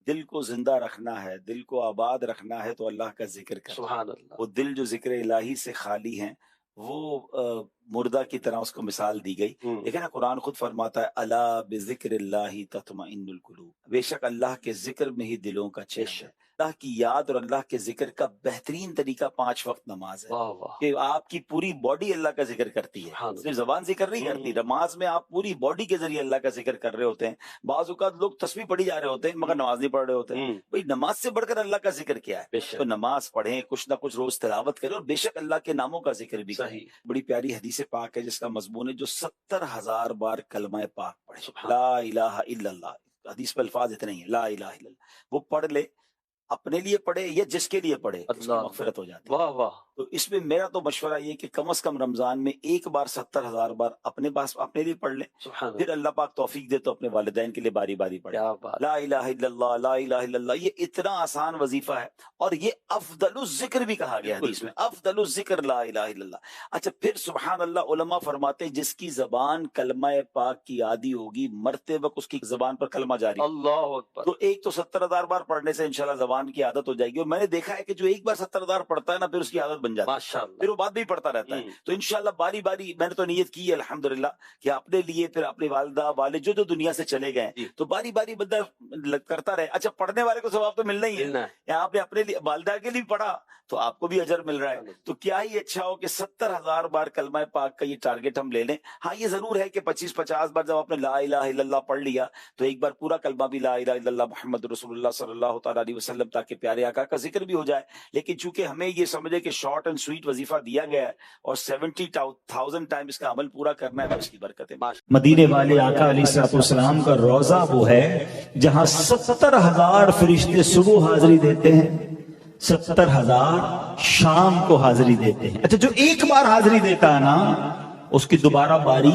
دل کو زندہ رکھنا ہے، دل کو آباد رکھنا ہے تو اللہ کا ذکر کرنا۔ سبحان اللہ۔ وہ دل جو ذکر الہی سے خالی ہیں وہ مردہ کی طرح اس کو مثال دی گئی۔ لیکن قرآن خود فرماتا ہے الا بذکر اللہ تطمئن القلوب، بے شک اللہ کے ذکر میں ہی دلوں کا چین ہے۔ اللہ کی یاد اور اللہ کے ذکر کا بہترین طریقہ 5 وقت نماز ہے، واہ واہ، کہ آپ کی پوری باڈی اللہ کا ذکر کرتی ہے، سبحان اللہ۔ صرف زبان ذکر نہیں کرتی، نماز میں آپ پوری باڈی کے ذریعے اللہ کا ذکر کر رہے ہوتے ہیں۔ بعض اوقات لوگ تسبیح پڑھی جا رہے ہوتے ہیں مگر نماز نہیں پڑھ رہے ہوتے ہیں۔ بھئی نماز سے بڑھ کر اللہ کا ذکر کیا ہے؟ بے شک، تو نماز پڑھیں، کچھ نہ کچھ روز تلاوت کریں اور بے شک اللہ کے ناموں کا ذکر بھی کریں۔ صحیح۔ بڑی پیاری حدیث پاک ہے جس کا مضمون ہے جو 70,000 بار کلمہ پاک پڑھے، سبحان لا الہ الا اللہ، حدیث میں الفاظ اتنے ہی ہیں، لا الہ الا اللہ، وہ پڑھ لے، اپنے لیے پڑھے یا جس کے لیے پڑھے، اس کی اللہ، مغفرت ہو جاتی ہے۔ واہ واہ، تو اس میں میرا تو مشورہ یہ کہ کم از کم رمضان میں ایک بار 70,000 بار اپنے پاس اپنے لیے پڑھ لیں، سبحان پھر اللہ، اللہ پاک توفیق دے تو اپنے والدین کے لیے باری باری پڑھیں۔ کیا بات، لا الہ الا اللہ، لا الہ الا اللہ، یہ اتنا آسان وظیفہ ہے اور یہ افضل الذکر بھی کہا گیا حدیث میں، افضل الذکر لا الہ الا اللہ۔ اچھا پھر سبحان اللہ، علماء فرماتے ہیں جس کی زبان کلمہ پاک کی عادی ہوگی مرتے وقت اس کی زبان پر کلمہ جاری، اللہ اکبر، تو ایک تو 70,000 بار پڑھنے سے انشاءاللہ زبان کی عادت ہو جائے گی، اور میں نے دیکھا ہے کہ جو ایک بار 70,000 پڑھتا ہے نا پھر اس کی عادت بن جاتی ہے، ماشاء اللہ، پھر وہ بعد بھی پڑھتا رہتا ہے۔ تو انشاءاللہ باری باری میں نے تو نیت کی ہے الحمدللہ کہ اپنے لیے، پھر اپنی والدہ والد جو دنیا سے چلے گئے، تو باری باری بندہ کرتا رہے۔ اچھا پڑھنے والے کو ثواب تو ملنا ہی ہے، آپ نے اپنے لیے والدہ کے لیے پڑھا تو آپ کو بھی اجر مل رہا ہے، تو کیا ہی اچھا ہو کہ 70,000 بار کلمہ پاک کا یہ ٹارگٹ ہم لے لیں۔ ہاں یہ ضرور ہے کہ 25-50 بار جب آپ نے لا الہ الا اللہ پڑھ لیا تو ایک بار پورا کلمہ بھی لا الہ الا اللہ محمد رسول اللہ صلی اللہ تعالیٰ علیہ وسلم، تاکہ پیارے آقا کا ذکر بھی ہو جائے۔ لیکن چونکہ ہمیں یہ سمجھے کہ شارٹ اینڈ سویٹ وظیفہ دیا گیا ہے اور 70,000 ٹائم اس کا عمل پورا کرنا ہے، تو اس کی برکتیں۔ مدینے والے آقا علیہ الصلوۃ والسلام کا روضہ وہ ہے جہاں 70,000 فرشتے صبح حاضری دیتے ہیں، 70,000 شام کو حاضری دیتے ہیں۔ اچھا جو ایک بار حاضری دیتا ہے نا اس کی دوبارہ باری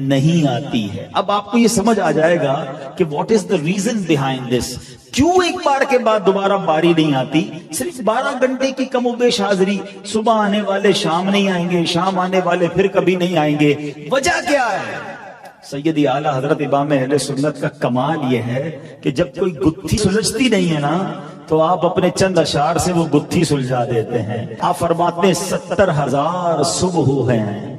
نہیں آتی ہے۔ اب آپ کو یہ سمجھ آ جائے گا کہ what is the reason behind this, کیوں ایک بار کے بعد دوبارہ باری نہیں آتی؟ صرف 12 گھنٹے کی کم و بیش حاضری، صبح آنے والے شام نہیں آئیں گے، شام آنے والے پھر کبھی نہیں آئیں گے، وجہ کیا ہے؟ سیدی اعلیٰ حضرت امام اہل سنت کا کمال یہ ہے کہ جب کوئی گتھی سلجھتی نہیں ہے نا تو آپ اپنے چند اشعار سے وہ گتھی سلجھا دیتے ہیں۔ آپ فرماتے ہیں 70,000 صبح ہیں،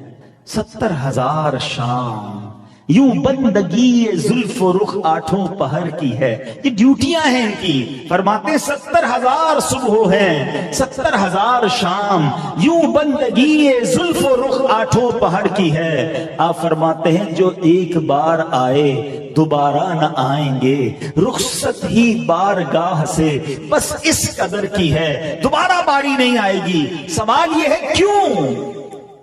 70,000 شام، یوں بندگی زلف و رخ 8 پہر کی ہے، یہ ڈیوٹیاں ہیں ان کی۔ فرماتے ہیں 70,000 صبح ہیں، 70,000 شام، یوں بندگی زلف و رخ 8 پہر کی ہے۔ آپ فرماتے ہیں جو ایک بار آئے دوبارہ نہ آئیں گے، رخصت ہی بارگاہ سے بس اس قدر کی ہے، دوبارہ باری نہیں آئے گی۔ سوال یہ ہے کیوں؟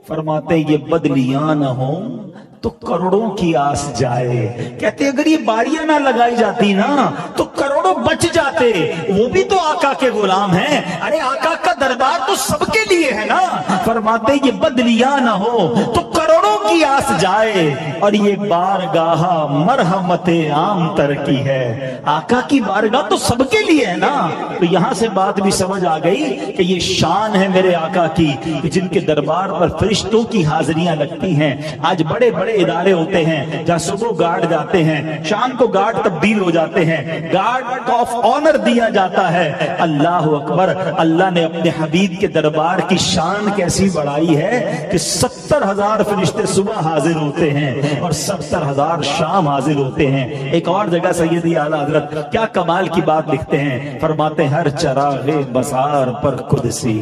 فرماتے ہیں یہ بدلیاں نہ ہوں تو کروڑوں کی آس جائے۔ کہتے اگر یہ باریاں نہ لگائی جاتی نا تو کروڑوں بچ جاتے، وہ بھی تو آقا کے غلام ہیں، ارے آقا کا دربار تو سب کے لیے ہے نا۔ فرماتے یہ بدلیاں نہ ہو تو کروڑوں کی آس جائے، اور یہ بارگاہ مرحمت عام تر کی ہے، آقا کی بارگاہ تو سب کے لیے ہے نا۔ تو یہاں سے بات بھی سمجھ آ گئی کہ یہ شان ہے میرے آقا کی کہ جن کے دربار پر فرشتوں کی حاضریاں لگتی ہیں۔ آج بڑے بڑے ادارے ہوتے ہیں جہاں صبح گارڈ جاتے ہیں، شام کو گارڈ تبدیل ہو جاتے ہیں، گارڈ آف آنر دیا جاتا ہے۔ اللہ اکبر، اللہ نے اپنے حبیب کے دربار کی شان کیسی بڑھائی ہے کہ 70,000 فرشتے صبح حاضر ہوتے ہیں اور 70,000 شام حاضر ہوتے ہیں۔ ایک اور جگہ سیدی اعلیٰ حضرت کیا کمال کی بات لکھتے ہیں، فرماتے ہیں ہر چراغ مزار پر قدسی،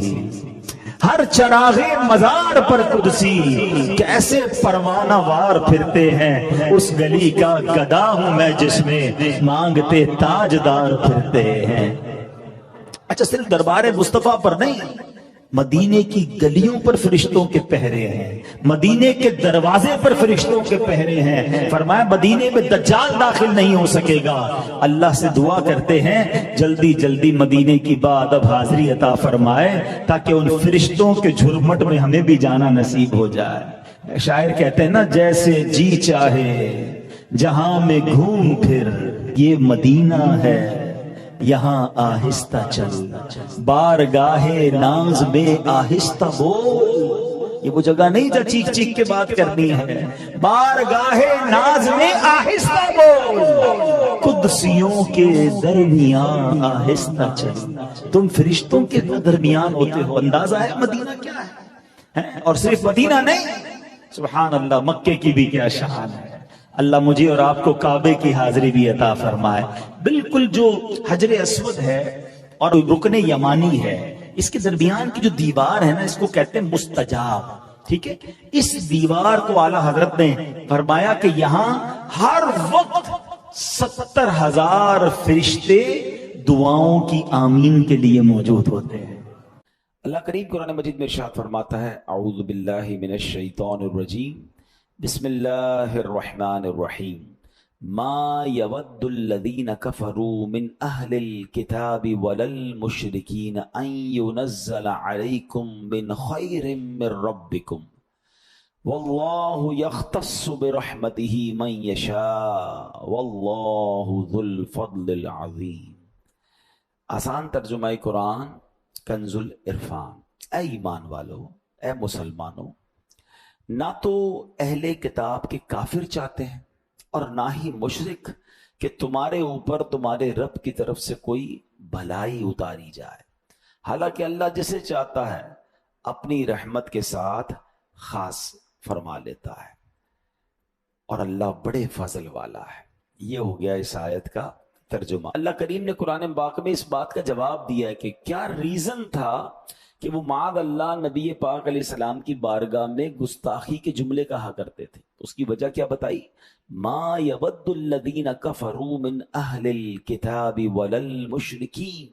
ہر چراغ مزار پر قدسی، کیسے پروانہ وار پھرتے ہیں، اس گلی کا گدا ہوں میں جس میں مانگتے تاجدار پھرتے ہیں۔ اچھا صرف دربار مصطفیٰ پر نہیں، مدینے کی گلیوں پر فرشتوں کے پہرے ہیں، مدینے کے دروازے پر فرشتوں کے پہرے ہیں۔ فرمایا مدینے میں دجال داخل نہیں ہو سکے گا۔ اللہ سے دعا کرتے ہیں جلدی جلدی مدینے کی بادب حاضری عطا فرمائے تاکہ ان فرشتوں کے جھرمٹ میں ہمیں بھی جانا نصیب ہو جائے۔ شاعر کہتے ہیں نا جیسے جی چاہے جہاں میں گھوم پھر، یہ مدینہ ہے یہاں آہستہ چل، بارگاہ ناز میں آہستہ بول، یہ وہ جگہ نہیں جہاں چیخ چیخ کے بات کرنی ہے. بارگاہ ناز میں آہستہ بول، قدسیوں کے درمیان آہستہ چل. تم فرشتوں کے درمیان ہوتے ہو. اندازہ ہے مدینہ کیا ہے؟ اور صرف مدینہ نہیں، سبحان اللہ، مکے کی بھی کیا شان ہے. اللہ مجھے اور آپ کو کعبے کی حاضری بھی عطا فرمائے. بالکل جو حجر اسود ہے اور رکن یمانی ہے، اس کے درمیان کی جو دیوار ہے نا، اس کو کہتے ہیں مستجاب. ٹھیک ہے، اس دیوار کو اعلیٰ حضرت نے فرمایا کہ یہاں ہر وقت 70,000 فرشتے دعاؤں کی آمین کے لیے موجود ہوتے ہیں. اللہ کریم قرآن مجید میں ارشاد فرماتا ہے، اعوذ باللہ من الشیطان الرجیم، بسم اللہ الرحمن الرحیم. ما يود الذين كفروا من اهل الكتاب ولا المشركين ان ينزل عليكم من خير من ربكم والله يختص برحمته من يشاء والله ذو الفضل العظیم. آسان ترجمہ قرآن کنز العرفان. اے ایمان والو، اے مسلمانوں، نہ تو اہل کتاب کے کافر چاہتے ہیں اور نہ ہی مشرک کہ تمہارے اوپر تمہارے رب کی طرف سے کوئی بھلائی اتاری جائے. حالانکہ اللہ جسے چاہتا ہے اپنی رحمت کے ساتھ خاص فرما لیتا ہے، اور اللہ بڑے فضل والا ہے. یہ ہو گیا اس آیت کا ترجمہ. اللہ کریم نے قرآن پاک میں اس بات کا جواب دیا ہے کہ کیا ریزن تھا کہ وہ معاذ اللہ نبی پاک علیہ السلام کی بارگاہ میں گستاخی کے جملے کہا کرتے تھے. اس کی وجہ کیا بتائی؟ ما یود الذین کفروا من اہل الکتاب ولا المشرکین.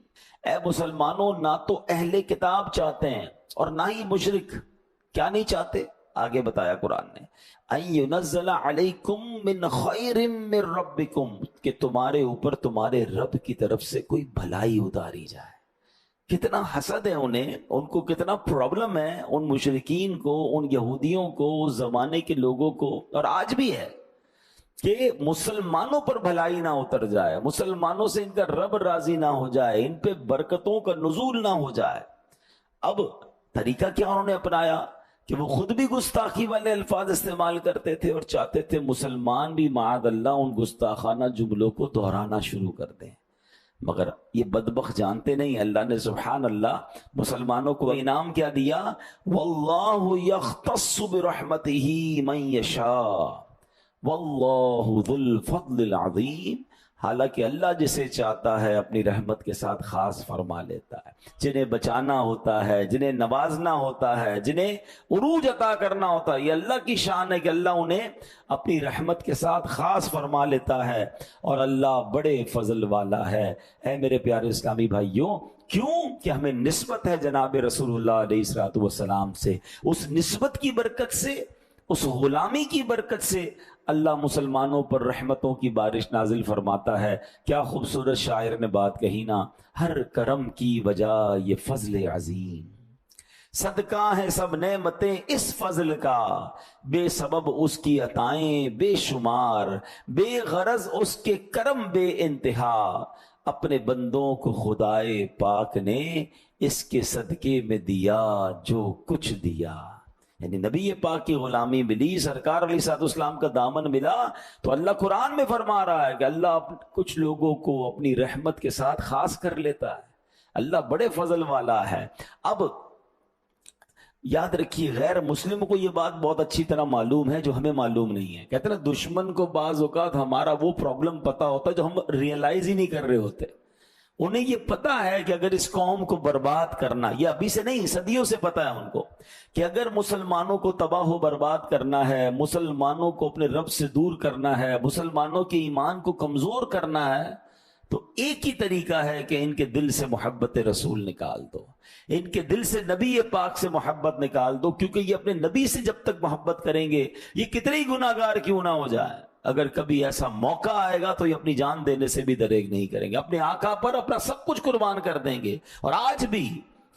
اے مسلمانوں، نہ تو اہل کتاب چاہتے ہیں اور نہ ہی مشرک. کیا نہیں چاہتے؟ آگے بتایا قرآن نے، ان ینزل علیکم من خیر من ربکم، کہ تمہارے اوپر تمہارے رب کی طرف سے کوئی بھلائی اتاری جائے. کتنا حسد ہے انہیں، ان کو کتنا پرابلم ہے ان مشرکین کو، ان یہودیوں کو، اس زمانے کے لوگوں کو، اور آج بھی ہے، کہ مسلمانوں پر بھلائی نہ اتر جائے، مسلمانوں سے ان کا رب راضی نہ ہو جائے، ان پہ برکتوں کا نزول نہ ہو جائے. اب طریقہ کیا انہوں نے اپنایا کہ وہ خود بھی گستاخی والے الفاظ استعمال کرتے تھے اور چاہتے تھے مسلمان بھی معاذ اللہ ان گستاخانہ جملوں کو دہرانا شروع کر دیں. مگر یہ بدبخت جانتے نہیں، اللہ نے سبحان اللہ مسلمانوں کو انعام کیا دیا، واللہ یختص برحمتہ من یشاء واللہ ذو الفضل العظیم. حالانکہ اللہ جسے چاہتا ہے اپنی رحمت کے ساتھ خاص فرما لیتا ہے. جنہیں بچانا ہوتا ہے، جنہیں نوازنا ہوتا ہے، جنہیں عروج عطا کرنا ہوتا ہے، یہ اللہ کی شان ہے کہ اللہ انہیں اپنی رحمت کے ساتھ خاص فرما لیتا ہے، اور اللہ بڑے فضل والا ہے. اے میرے پیارے اسلامی بھائیوں، کیوں کہ ہمیں نسبت ہے جناب رسول اللہ علیہ الصلوۃ والسلام سے. اس نسبت کی برکت سے، اس غلامی کی برکت سے اللہ مسلمانوں پر رحمتوں کی بارش نازل فرماتا ہے. کیا خوبصورت شاعر نے بات کہی نا، ہر کرم کی وجہ یہ فضل عظیم، صدقہ ہے سب نعمتیں اس فضل کا، بے سبب اس کی عطائیں بے شمار، بے غرض اس کے کرم بے انتہا، اپنے بندوں کو خدائے پاک نے اس کے صدقے میں دیا جو کچھ دیا. یعنی نبی پاک کی غلامی ملی، سرکار علیہ الصلوۃ والسلام کا دامن ملا، تو اللہ قرآن میں فرما رہا ہے کہ اللہ کچھ لوگوں کو اپنی رحمت کے ساتھ خاص کر لیتا ہے. اللہ بڑے فضل والا ہے. اب یاد رکھیے، غیر مسلم کو یہ بات بہت اچھی طرح معلوم ہے جو ہمیں معلوم نہیں ہے. کہتے ہیں نا، دشمن کو بعض اوقات ہمارا وہ پرابلم پتا ہوتا ہے جو ہم ریئلائز ہی نہیں کر رہے ہوتے. انہیں یہ پتا ہے کہ اگر اس قوم کو برباد کرنا، یہ ابھی سے نہیں، صدیوں سے پتا ہے ان کو، کہ اگر مسلمانوں کو تباہ و برباد کرنا ہے، مسلمانوں کو اپنے رب سے دور کرنا ہے، مسلمانوں کے ایمان کو کمزور کرنا ہے، تو ایک ہی طریقہ ہے کہ ان کے دل سے محبت رسول نکال دو، ان کے دل سے نبی پاک سے محبت نکال دو. کیونکہ یہ اپنے نبی سے جب تک محبت کریں گے، یہ کتنے ہی گناہگار کیوں نہ ہو جائے، اگر کبھی ایسا موقع آئے گا تو یہ اپنی جان دینے سے بھی دریغ نہیں کریں گے، اپنے آقا پر اپنا سب کچھ قربان کر دیں گے. اور آج بھی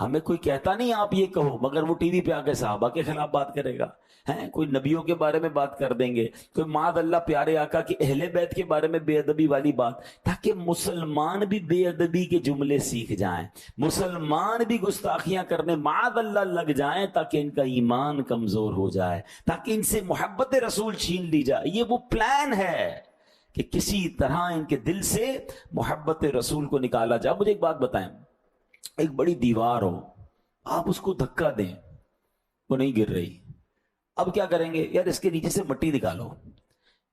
ہمیں کوئی کہتا نہیں آپ یہ کہو، مگر وہ ٹی وی پہ آ کے صحابہ کے خلاف بات کرے گا، ہیں کوئی نبیوں کے بارے میں بات کر دیں گے، کوئی معاذ اللہ پیارے آقا کی اہل بیت کے بارے میں بے ادبی والی بات، تاکہ مسلمان بھی بے ادبی کے جملے سیکھ جائیں، مسلمان بھی گستاخیاں کرنے معاذ اللہ لگ جائیں، تاکہ ان کا ایمان کمزور ہو جائے، تاکہ ان سے محبت رسول چھین لی جائے۔ یہ وہ پلان ہے کہ کسی طرح ان کے دل سے محبت رسول کو نکالا جائے۔ مجھے ایک بات بتائیں، ایک بڑی دیوار ہو، آپ اس کو دھکا دیں، وہ نہیں گر رہی، اب کیا کریں گے؟ یار اس کے نیچے سے مٹی نکالو،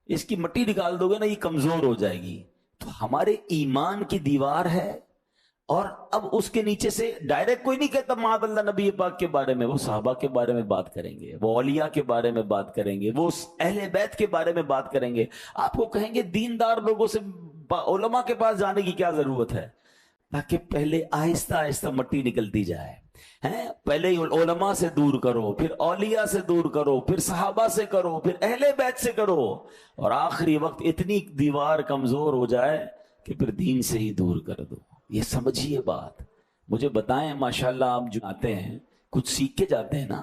اس کی مٹی نکال دو گے نا یہ کمزور ہو جائے گی۔ تو ہمارے ایمان کی دیوار ہے، اور اب اس کے نیچے سے ڈائریکٹ کوئی نہیں کہتا معاذ اللہ نبی پاک کے بارے میں، وہ صحابہ کے بارے میں بات کریں گے، وہ اولیاء کے بارے میں بات کریں گے، وہ اہل بیت کے بارے میں بات کریں گے۔ آپ کو کہیں گے دیندار لوگوں سے علماء کے پاس جانے کی کیا ضرورت ہے؟ تاکہ پہلے آہستہ آہستہ مٹی نکلتی جائے، پہلے علماء سے دور کرو، پھر اولیاء سے دور کرو، پھر صحابہ سے کرو، پھر اہل بیت سے کرو، اور آخری وقت اتنی دیوار کمزور ہو جائے کہ پھر دین سے ہی دور کر دو۔ یہ سمجھیے بات۔ مجھے بتائیں، ماشاءاللہ آپ جو آتے ہیں کچھ سیکھ کے جاتے ہیں نا،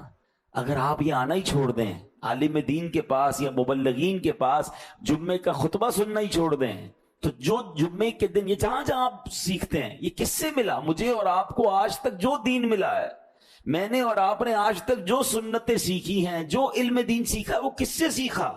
اگر آپ یہ آنا ہی چھوڑ دیں عالم دین کے پاس یا مبلغین کے پاس، جمعے کا خطبہ سننا ہی چھوڑ دیں، تو جو جمعے کے دن یہ جہاں جہاں آپ سیکھتے ہیں، یہ کس سے ملا؟ مجھے اور آپ کو آج تک جو دین ملا ہے، میں نے اور آپ نے آج تک جو سنتیں سیکھی ہیں، جو علم دین سیکھا، وہ کس سے سیکھا؟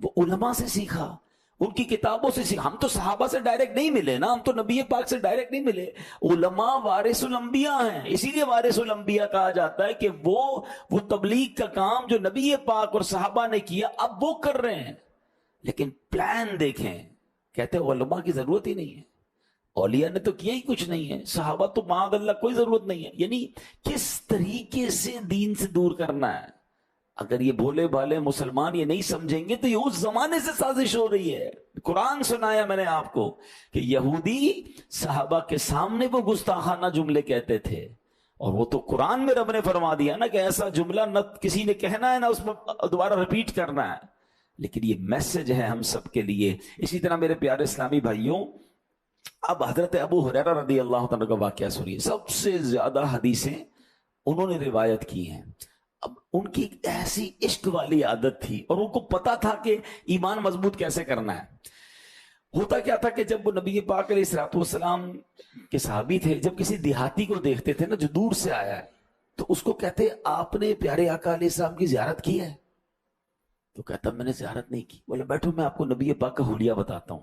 وہ علماء سے سیکھا، ان کی کتابوں سے سیکھا۔ ہم تو صحابہ سے ڈائریکٹ نہیں ملے نا، ہم تو نبی پاک سے ڈائریکٹ نہیں ملے۔ علماء وارث الانبیاء ہیں، اسی لیے وارث الانبیاء کہا جاتا ہے کہ وہ تبلیغ کا کام جو نبی پاک اور صحابہ نے کیا اب وہ کر رہے ہیں۔ لیکن پلان دیکھیں، کہتے ہیں علماء کی ضرورت ہی نہیں ہے، اولیاء نے تو کیا ہی کچھ نہیں ہے، صحابہ تو معاذ اللہ کوئی ضرورت نہیں ہے۔ یعنی کس طریقے سے دین سے دور کرنا ہے۔ اگر یہ بھولے بھالے مسلمان یہ نہیں سمجھیں گے تو یہ اس زمانے سے سازش ہو رہی ہے۔ قرآن سنایا میں نے آپ کو کہ یہودی صحابہ کے سامنے وہ گستاخانہ جملے کہتے تھے، اور وہ تو قرآن میں رب نے فرما دیا نا کہ ایسا جملہ نہ کسی نے کہنا ہے نہ اس میں دوبارہ ریپیٹ کرنا ہے۔ لیکن یہ میسج ہے ہم سب کے لیے۔ اسی طرح میرے پیارے اسلامی بھائیوں، اب حضرت ابو ہریرہ رضی اللہ تعالیٰ کا واقعہ سنیے۔ سب سے زیادہ حدیثیں انہوں نے روایت کی ہیں۔ اب ان کی ایسی عشق والی عادت تھی، اور ان کو پتا تھا کہ ایمان مضبوط کیسے کرنا ہے۔ ہوتا کیا تھا کہ جب وہ نبی پاک علیہ الصلوۃ والسلام کے صحابی تھے، جب کسی دیہاتی کو دیکھتے تھے نا جو دور سے آیا ہے، تو اس کو کہتے آپ نے پیارے آقا علیہ السلام کی زیارت کی ہے؟ تو کہتا میں نے زیارت نہیں کی۔ بولے بیٹھو میں آپ کو نبی پاک کا حلیہ بتاتا ہوں،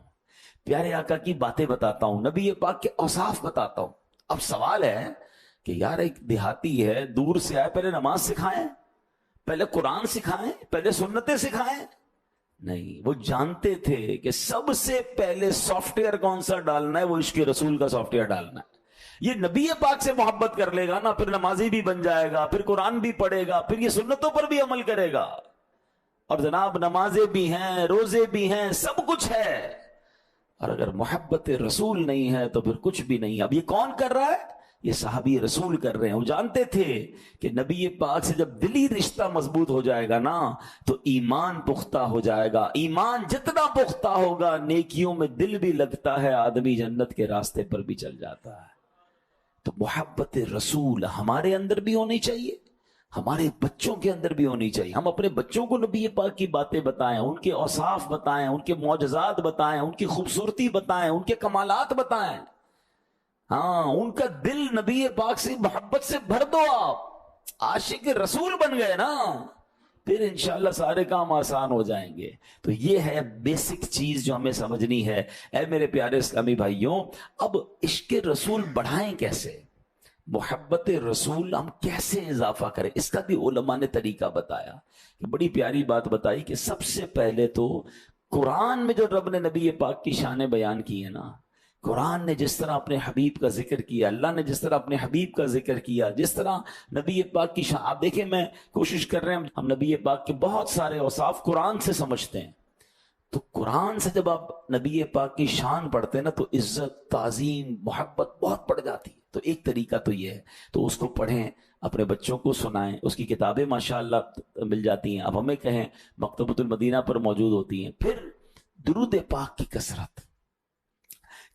پیارے آقا کی باتیں بتاتا ہوں، نبی پاک کے اوصاف بتاتا ہوں۔ اب سوال ہے کہ یار ایک دیہاتی ہے، دور سے آئے، پہلے نماز سکھائیں، پہلے قرآن سکھائیں، پہلے سنتیں سکھائیں؟ نہیں، وہ جانتے تھے کہ سب سے پہلے سافٹ ویئر کون سا ڈالنا ہے، وہ عشق رسول کا سافٹ ویئر ڈالنا ہے۔ یہ نبی پاک سے محبت کر لے گا نا، پھر نمازی بھی بن جائے گا، پھر قرآن بھی پڑھے گا، پھر یہ سنتوں پر بھی عمل کرے گا، اور جناب نمازیں بھی ہیں، روزے بھی ہیں، سب کچھ ہے۔ اور اگر محبت رسول نہیں ہے تو پھر کچھ بھی نہیں۔ اب یہ کون کر رہا ہے؟ یہ صحابی رسول کر رہے ہیں۔ وہ جانتے تھے کہ نبی پاک سے جب دلی رشتہ مضبوط ہو جائے گا نا تو ایمان پختہ ہو جائے گا۔ ایمان جتنا پختہ ہوگا نیکیوں میں دل بھی لگتا ہے، آدمی جنت کے راستے پر بھی چل جاتا ہے۔ تو محبت رسول ہمارے اندر بھی ہونی چاہیے، ہمارے بچوں کے اندر بھی ہونی چاہیے۔ ہم اپنے بچوں کو نبی پاک کی باتیں بتائیں، ان کے اوصاف بتائیں، ان کے معجزات بتائیں، ان کی خوبصورتی بتائیں، ان کے کمالات بتائیں۔ ہاں، ان کا دل نبی پاک سے محبت سے بھر دو۔ آپ عاشق رسول بن گئے نا، پھر انشاءاللہ سارے کام آسان ہو جائیں گے۔ تو یہ ہے بیسک چیز جو ہمیں سمجھنی ہے۔ اے میرے پیارے اسلامی بھائیوں، اب عشق رسول بڑھائیں کیسے؟ محبت رسول ہم کیسے اضافہ کریں؟ اس کا بھی علماء نے طریقہ بتایا، کہ بڑی پیاری بات بتائی کہ سب سے پہلے تو قرآن میں جو رب نے نبی پاک کی شانیں بیان کی ہے نا، قرآن نے جس طرح اپنے حبیب کا ذکر کیا، اللہ نے جس طرح اپنے حبیب کا ذکر کیا، جس طرح نبی پاک کی شان، آپ دیکھیں میں کوشش کر رہے ہیں ہم نبی پاک کے بہت سارے اوصاف قرآن سے سمجھتے ہیں، تو قرآن سے جب آپ نبی پاک کی شان پڑھتے ہیں نا تو عزت، تعظیم، محبت بہت بڑھ جاتی ہے۔ تو ایک طریقہ تو یہ ہے، تو اس کو پڑھیں، اپنے بچوں کو سنائیں، اس کی کتابیں ماشاءاللہ مل جاتی ہیں، اب ہمیں کہیں مکتبۃ المدینہ پر موجود ہوتی ہیں۔ پھر درود پاک کی کثرت،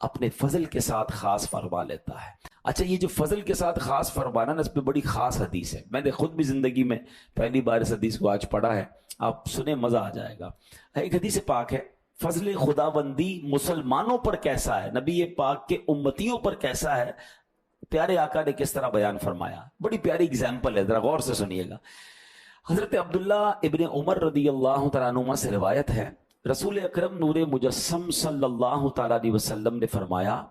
اپنے فضل کے ساتھ خاص فرما لیتا ہے. اچھا یہ جو فضل کے ساتھ خاص فرمانا نا، اس پہ بڑی خاص حدیث ہے. میں نے خود بھی زندگی میں پہلی بار اس حدیث کو آج پڑھا ہے، آپ سنیں مزہ آ جائے گا. ایک حدیث پاک ہے، فضل خداوندی مسلمانوں پر کیسا ہے، نبی پاک کے امتیوں پر کیسا ہے، پیارے آقا نے کس طرح بیان فرمایا. بڑی پیاری اگزامپل ہے، ذرا غور سے سنیے گا. حضرت عبداللہ ابن عمر رضی اللہ تعالیٰ عنہما سے روایت ہے، رسول اکرم نور مجسم صلی اللہ تعالیٰ علیہ وسلم نے فرمایا،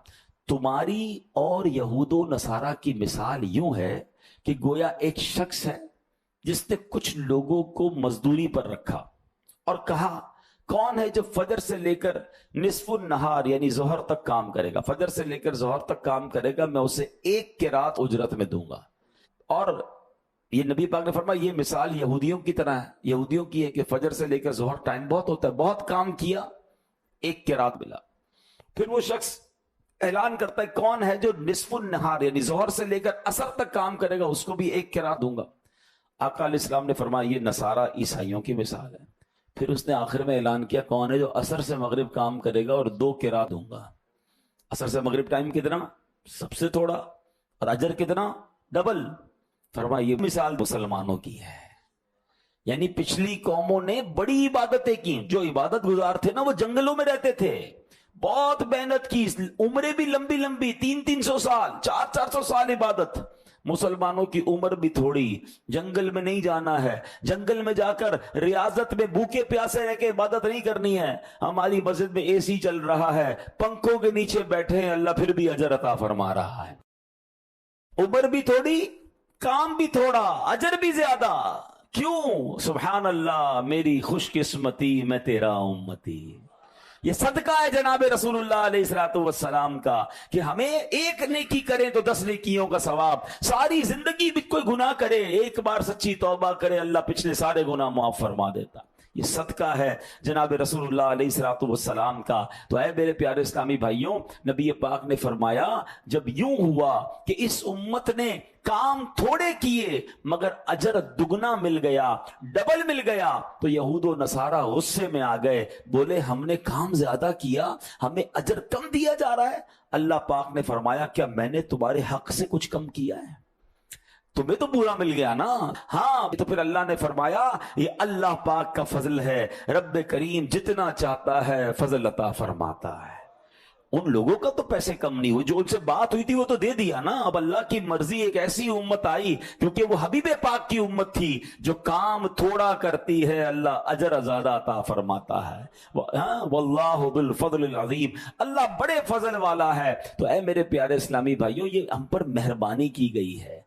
تمہاری اور یہود و نصارہ کی مثال یوں ہے کہ گویا ایک شخص ہے جس نے کچھ لوگوں کو مزدوری پر رکھا اور کہا کون ہے جو فجر سے لے کر نصف النہار یعنی ظہر تک کام کرے گا، فجر سے لے کر ظہر تک کام کرے گا، میں اسے ایک کی رات اجرت میں دوں گا. اور یہ نبی پاک نے فرمایا یہ مثال یہودیوں کی طرح ہے، یہودیوں کی ہے کہ فجر سے لے کر ظہر ٹائم بہت ہوتا ہے، بہت کام کیا، ایک کی رات ملا. پھر وہ شخص اعلان کرتا ہے کون ہے جو نصف النہار یعنی ظہر سے لے کر عصر تک کام کرے گا، اس کو بھی ایک کی رات دوں گا. آقا علیہ السلام نے فرمایا یہ نصارہ عیسائیوں کی مثال ہے. پھر اس نے آخر میں اعلان کیا کون ہے جو عصر سے مغرب کام کرے گا اور 2 کی رات دوں گا. عصر سے مغرب ٹائم کتنا؟ سب سے تھوڑا، اور اجر کتنا؟ ڈبل. فرمایا یہ مثال مسلمانوں کی ہے. یعنی پچھلی قوموں نے بڑی عبادتیں کی، جو عبادت گزار تھے نا وہ جنگلوں میں رہتے تھے، بہت محنت کی، عمریں بھی لمبی لمبی، 300 سال 400 سال عبادت. مسلمانوں کی عمر بھی تھوڑی، جنگل میں نہیں جانا ہے، جنگل میں جا کر ریاضت میں بھوکے پیاسے رہ کے عبادت نہیں کرنی ہے. ہماری مسجد میں اے سی چل رہا ہے، پنکھوں کے نیچے بیٹھے ہیں، اللہ پھر بھی اجر عطا فرما رہا ہے. عمر بھی تھوڑی، کام بھی تھوڑا، اجر بھی زیادہ. کیوں؟ سبحان اللہ، میری خوش قسمتی میں تیرا امتی. یہ صدقہ ہے جناب رسول اللہ علیہ الصلوۃ والسلام کا کہ ہمیں ایک نیکی کریں تو 10 نیکیوں کا ثواب. ساری زندگی بھی کوئی گناہ کرے، ایک بار سچی توبہ کرے، اللہ پچھلے سارے گناہ معاف فرما دیتا. یہ صدقہ ہے جناب رسول اللہ علیہ الصلوۃ والسلام کا. تو اے میرے پیارے اسلامی بھائیوں، نبی پاک نے فرمایا جب یوں ہوا کہ اس امت نے کام تھوڑے کیے مگر اجر دگنا مل گیا، ڈبل مل گیا، تو یہود و نصارہ غصے میں آ گئے، بولے ہم نے کام زیادہ کیا، ہمیں اجر کم دیا جا رہا ہے. اللہ پاک نے فرمایا کیا میں نے تمہارے حق سے کچھ کم کیا ہے؟ تمہیں تو پورا مل گیا نا. ہاں تو پھر اللہ نے فرمایا یہ اللہ پاک کا فضل ہے، رب کریم جتنا چاہتا ہے فضل عطا فرماتا ہے. ان لوگوں کا تو پیسے کم نہیں ہوئے، جو ان سے بات ہوئی تھی وہ تو دے دیا نا. اب اللہ کی مرضی، ایک ایسی امت آئی کیونکہ وہ حبیب پاک کی امت تھی جو کام تھوڑا کرتی ہے، اللہ اجر زیادہ عطا فرماتا ہے. واللہ بالفضل العظیم، اللہ بڑے فضل والا ہے. تو اے میرے پیارے اسلامی بھائیوں، یہ ہم پر مہربانی کی گئی ہے.